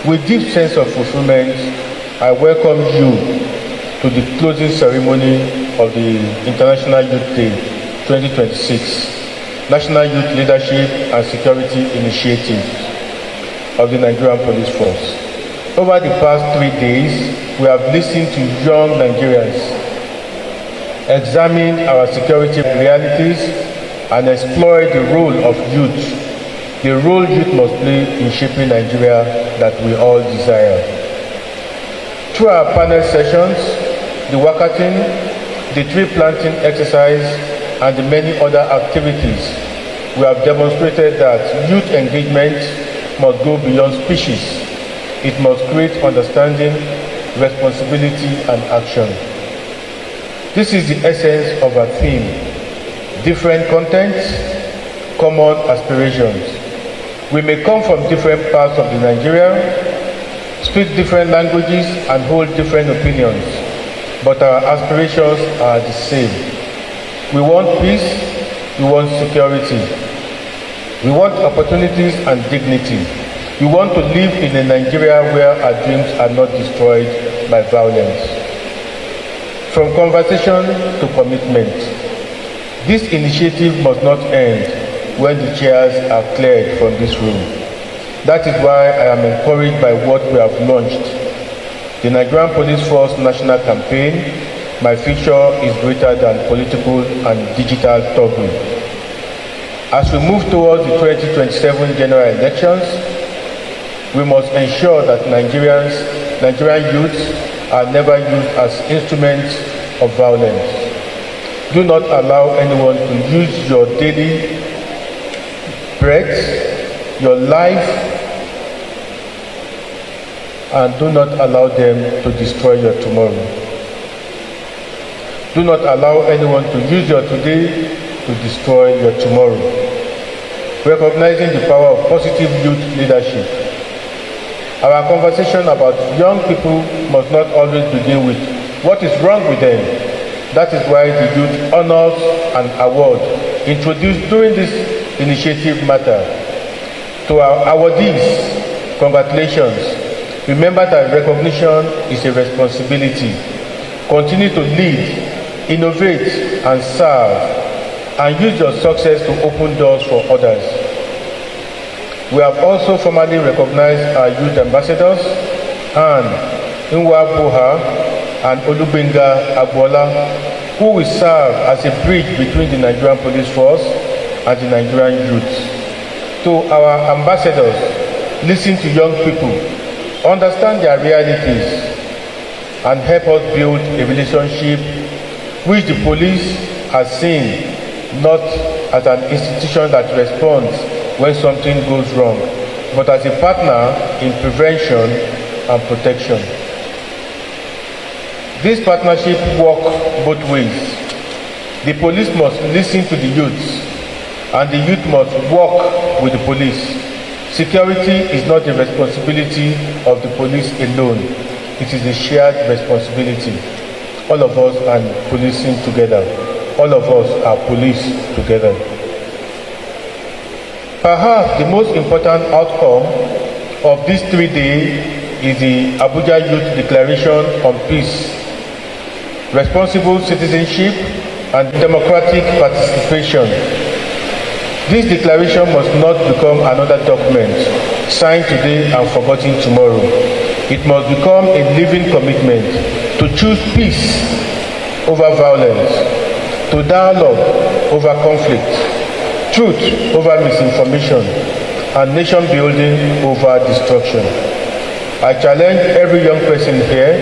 With deep sense of fulfillment, I welcome you to the closing ceremony of the International Youth Day 2026, National Youth Leadership and Security Initiative of the Nigerian Police Force. Over the past 3 days, we have listened to young Nigerians examine our security realities and explore the role of youth, the role youth must play in shaping Nigeria that we all desire. Through our panel sessions, the walkathon, the tree planting exercise, and the many other activities, we have demonstrated that youth engagement must go beyond speeches. It must create understanding, responsibility, and action. This is the essence of our theme: different contents, common aspirations. We may come from different parts of the Nigeria, speak different languages, and hold different opinions, but our aspirations are the same. We want peace, we want security, we want opportunities and dignity. We want to live in a Nigeria where our dreams are not destroyed by violence. From conversation to commitment, this initiative must not end when the chairs are cleared from this room. That is why I am encouraged by what we have launched. The Nigerian Police Force National Campaign, My Future is Greater Than Political and Digital Toggle. As we move towards the 2027 general elections, we must ensure that Nigerian youths are never used as instruments of violence. Do not allow anyone to use your daily breath, your life, and do not allow them to destroy your tomorrow. Do not allow anyone to use your today to destroy your tomorrow. Recognizing the power of positive youth leadership. Our conversation about young people must not always begin with what is wrong with them. That is why the Youth Honors and Award introduced during this initiative matter. To our awardees, congratulations. Remember that recognition is a responsibility. Continue to lead, innovate, and serve, and use your success to open doors for others. We have also formally recognized our youth ambassadors, Anne Nwabuha and Olubenga Agbola, who will serve as a bridge between the Nigerian Police Force and the Nigerian youths. To our ambassadors, listen to young people, understand their realities, and help us build a relationship which the police has seen not as an institution that responds when something goes wrong, but as a partner in prevention and protection. This partnership works both ways. The police must listen to the youths, and the youth must work with the police. Security is not the responsibility of the police alone. It is a shared responsibility. All of us are policing together. All of us are police together. Perhaps the most important outcome of this 3 days is the Abuja Youth Declaration on Peace, Responsible Citizenship, and Democratic Participation. This declaration must not become another document signed today and forgotten tomorrow. It must become a living commitment to choose peace over violence, to dialogue over conflict, truth over misinformation, and nation building over destruction. I challenge every young person here,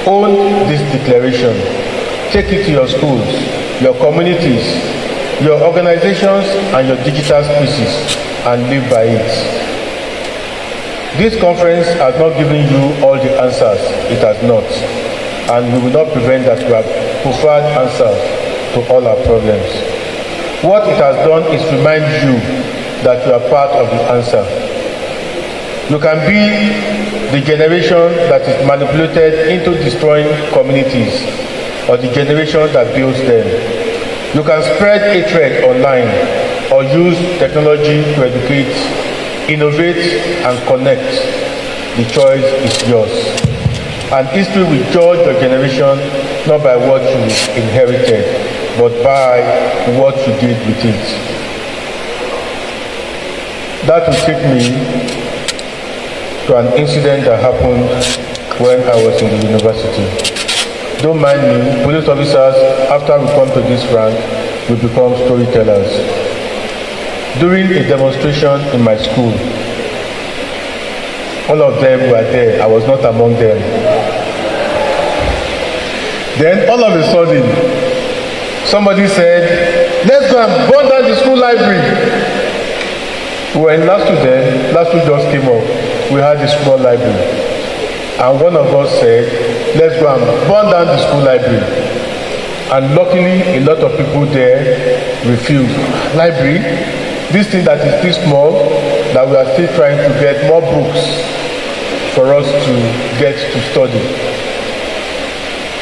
own this declaration. Take it to your schools, your communities, your organizations, and your digital spaces, and live by it. This conference has not given you all the answers. It has not. And we will not prevent that we have preferred answers to all our problems. What it has done is remind you that you are part of the answer. You can be the generation that is manipulated into destroying communities, or the generation that builds them. You can spread hatred online or use technology to educate, innovate, and connect. The choice is yours. And history will judge your generation not by what you inherited, but by what you did with it. That will take me to an incident that happened when I was in the university. Don't mind me, police officers, after we come to this rank, we become storytellers. During a demonstration in my school, all of them were there. I was not among them. Then all of a sudden, somebody said, let's go and burn down the school library. We were in last week then, last week just came up. We had the small library. And one of us said, let's go and burn down the school library. And luckily, a lot of people there refused. Library, this thing that is this small, that we are still trying to get more books for us to get to study.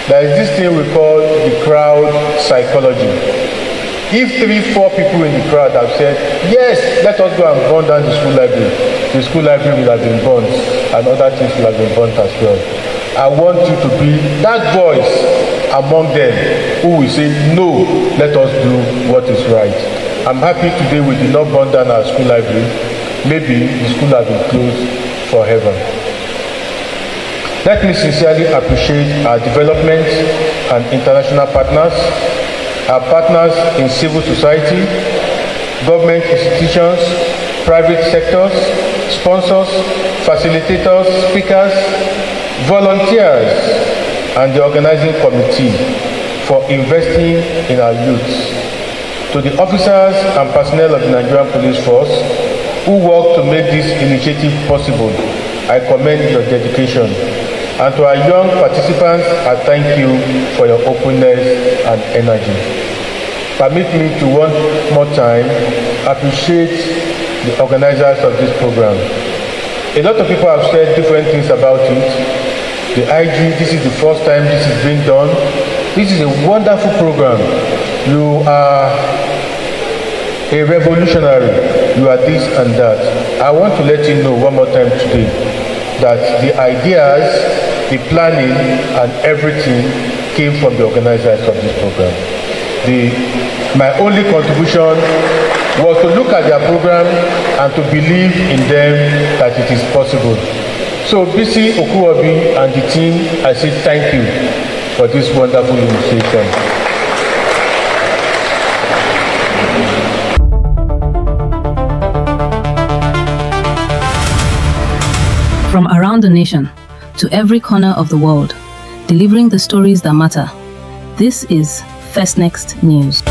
There is this thing we call the crowd psychology. If 3-4 people in the crowd have said, yes, let us go and burn down the school library will have been burnt, and other things will have been burnt as well. I want you to be that voice among them who will say, no, let us do what is right. I'm happy today we did not burn down our school library. Maybe the school has been closed forever. Let me sincerely appreciate our development and international partners, our partners in civil society, government institutions, private sectors, sponsors, facilitators, speakers, volunteers, and the organizing committee for investing in our youth. To the officers and personnel of the Nigerian Police Force who work to make this initiative possible, I commend your dedication. And to our young participants, I thank you for your openness and energy. Permit me to one more time appreciate the organizers of this program. A lot of people have said different things about it. The IG, this is the first time this is being done. This is a wonderful program. You are a revolutionary. You are this and that. I want to let you know one more time today that the ideas, the planning, and everything came from the organizers of this program. My only contribution was to look at their program and to believe in them that it is possible. So BC Okuobi and the team, I say thank you for this wonderful initiative. From around the nation to every corner of the world, delivering the stories that matter. This is First Next News.